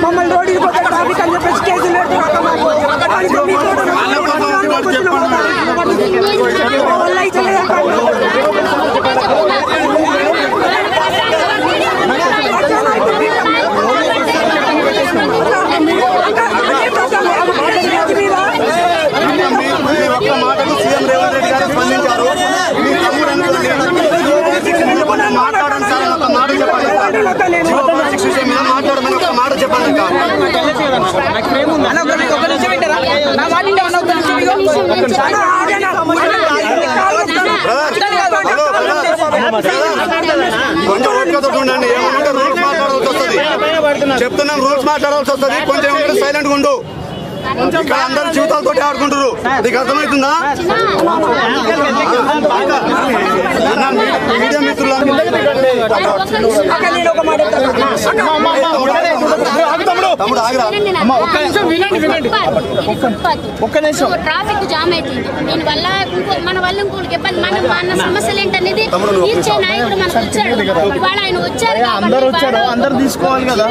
మమ్మల్ని రోడ్డుకి పోతే ట్రాఫిక్ అని చెప్పేసి కేసులు మాటలు సీఎం రేవంత్ రెడ్డి గారు స్పందించారు. మీ తమ్ముడు మాట్లాడండి సార్, ఒక మాట చెప్పండి. విషయం మీద మాట్లాడమని ఒక మాట చెప్పండి. కొంచెం ఓపికతో ఉండండి. ఏమంటే రూల్స్ మాట్లాడాల్సి వస్తుంది. చెప్తున్నాం, రూల్స్ మాట్లాడాల్సి వస్తుంది. కొంచెం ఏమంటే సైలెంట్గా ఉండు. ఇక్కడ అందరూ జీవితాలతో ఆడుకుంటారు. నీకు అర్థమవుతుందా? మీడియా మిత్రులు ట్రాఫిక్ జామ్ అవుతుంది. దీనివల్ల మన వల్ల ఇంకోటికి ఇబ్బంది. మన సమస్యలు ఏంటనేది తీర్చే నాయకుడు మనకు వచ్చాడు. ఇవాళ ఆయన వచ్చారు, అందరూ తీసుకోవాలి కదా.